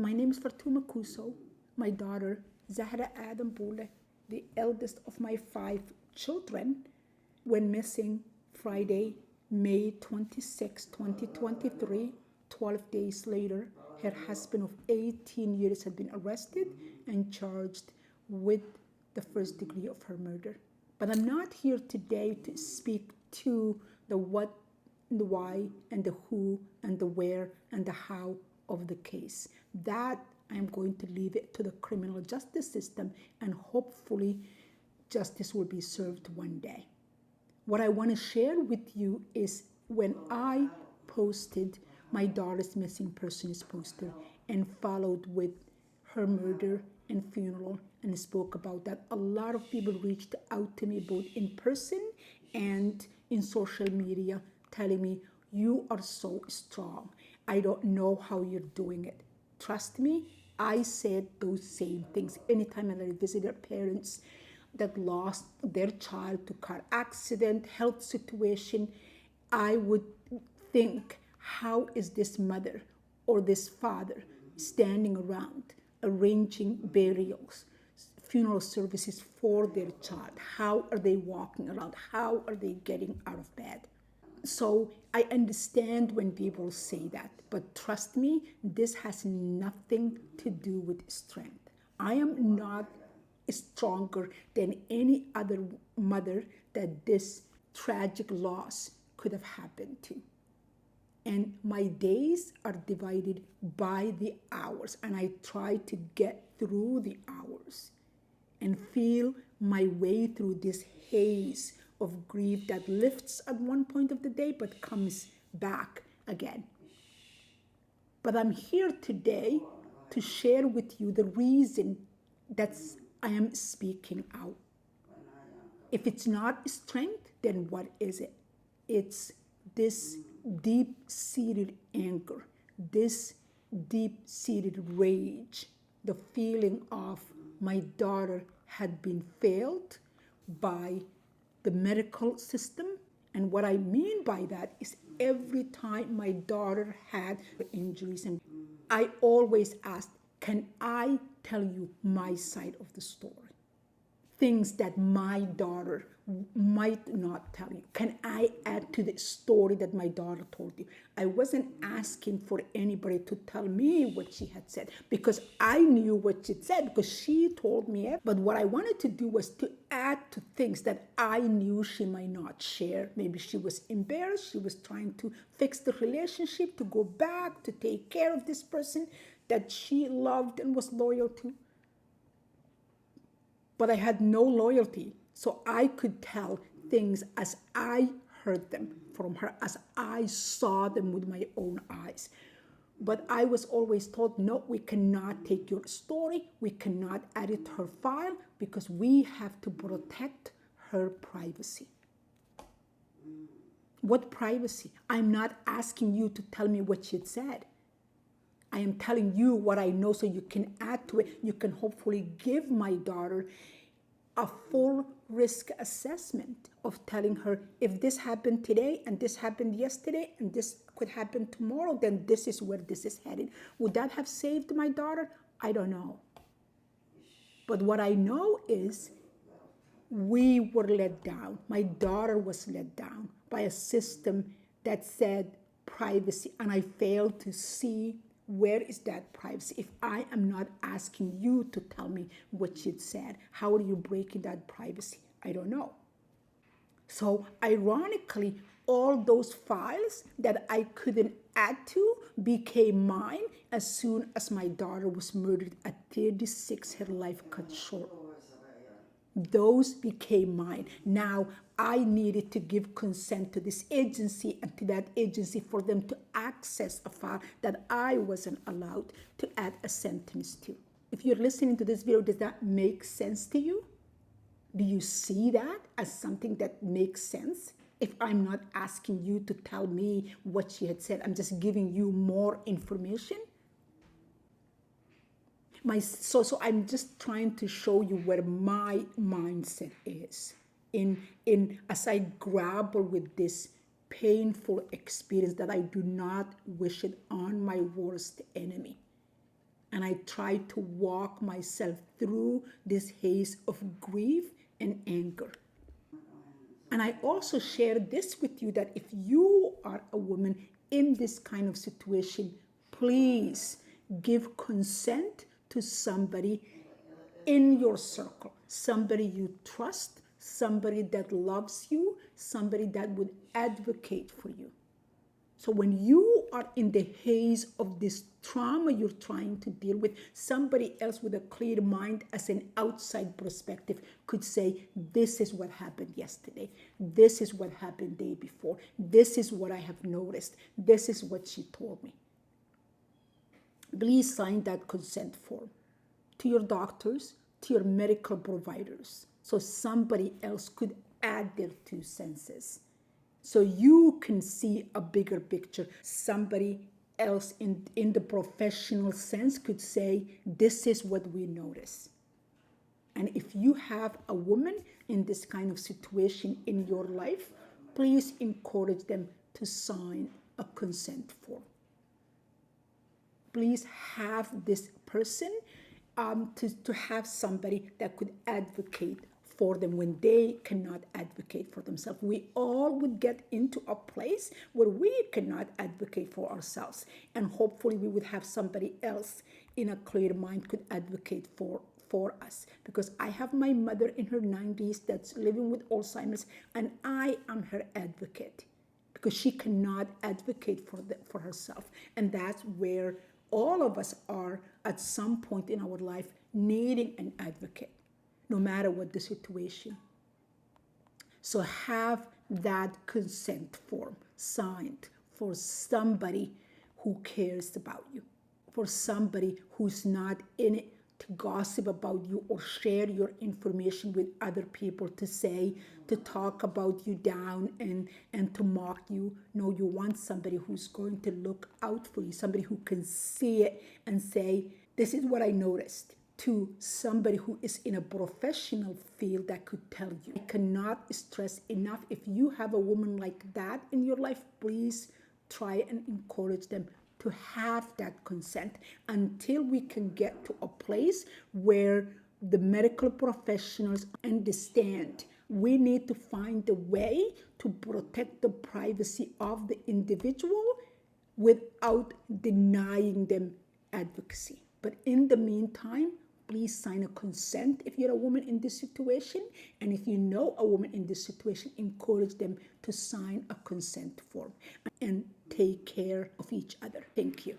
My name is Fatuma Kuso. My daughter, Zahra Adam Boule, the eldest of my 5 children, went missing Friday, May 26, 2023. 12 days later, her husband of 18 years had been arrested and charged with the first degree of her murder. But I'm not here today to speak to the what, the why, and the who, and the where, and the how of the case. That I'm going to leave it to the criminal justice system, and hopefully justice will be served one day. What I want to share with you is when I posted my daughter's missing persons poster and followed with her murder and funeral and spoke about that, a lot of people reached out to me both in person and in social media telling me, you are so strong. I don't know how you're doing it. Trust me, I said those same things anytime I visited parents that lost their child to car accident, health situation. I would think, how is this mother or this father standing around arranging burials, funeral services for their child? How are they walking around? How are they getting out of bed? So I understand when people say that, but trust me, this has nothing to do with strength. I am not stronger than any other mother that this tragic loss could have happened to. And my days are divided by the hours, and I try to get through the hours and feel my way through this haze of grief that lifts at one point of the day but comes back again. But I'm here today to share with you the reason that I am speaking out. If it's not strength, then what is it? It's this deep-seated anger, this deep-seated rage, the feeling of my daughter had been failed by the medical system. And what I mean by that is every time my daughter had injuries, and I always asked, can I tell you my side of the story? Things that my daughter might not tell you. Can I add to the story that my daughter told you? I wasn't asking for anybody to tell me what she had said because I knew what she said because she told me it. But what I wanted to do was to add to things that I knew she might not share. Maybe she was embarrassed. She was trying to fix the relationship, to go back, to take care of this person that she loved and was loyal to. But I had no loyalty, so I could tell things as I heard them from her, as I saw them with my own eyes. But I was always told, no, we cannot take your story, we cannot edit her file because we have to protect her privacy. What privacy? I'm not asking you to tell me what she said. I am telling you what I know so you can add to it. You can hopefully give my daughter a full risk assessment of telling her, if this happened today and this happened yesterday and this could happen tomorrow, then this is where this is headed. Would that have saved my daughter? I don't know. But what I know is we were let down. My daughter was let down by a system that said privacy, and I failed to see where is that privacy. If I am not asking you to tell me what she said, how are you breaking that privacy? I don't know. So ironically, all those files that I couldn't add to became mine as soon as my daughter was murdered at 36, her life cut short. Those became mine. Now I needed to give consent to this agency and to that agency for them to access a file that I wasn't allowed to add a sentence to. If you're listening to this video, does that make sense to you? Do you see that as something that makes sense? If I'm not asking you to tell me what she had said, I'm just giving you more information. So I'm just trying to show you where my mindset is in as I grapple with this painful experience that I do not wish it on my worst enemy. And I try to walk myself through this haze of grief and anger. And I also share this with you that if you are a woman in this kind of situation, please give consent to somebody in your circle, somebody you trust, somebody that loves you, somebody that would advocate for you. So when you are in the haze of this trauma you're trying to deal with, somebody else with a clear mind as an outside perspective could say, this is what happened yesterday. This is what happened the day before. This is what I have noticed. This is what she told me. Please sign that consent form to your doctors, to your medical providers, so somebody else could add their 2 senses. So you can see a bigger picture. Somebody else in the professional sense could say, this is what we notice. And if you have a woman in this kind of situation in your life, please encourage them to sign a consent form. Please have this person to have somebody that could advocate for them when they cannot advocate for themselves. We all would get into a place where we cannot advocate for ourselves. And hopefully we would have somebody else in a clear mind could advocate for us. Because I have my mother in her 90s that's living with Alzheimer's, and I am her advocate because she cannot advocate for herself. And that's where all of us are at some point in our life needing an advocate, no matter what the situation. So have that consent form signed for somebody who cares about you, for somebody who's not in it to gossip about you or share your information with other people, to talk about you down and to mock you. No, you want somebody who's going to look out for you, somebody who can see it and say, this is what I noticed, to somebody who is in a professional field that could tell you. I cannot stress enough, if you have a woman like that in your life, please try and encourage them to have that consent until we can get to a place where the medical professionals understand we need to find a way to protect the privacy of the individual without denying them advocacy. But in the meantime, please sign a consent if you're a woman in this situation. And if you know a woman in this situation, encourage them to sign a consent form and take care of each other. Thank you.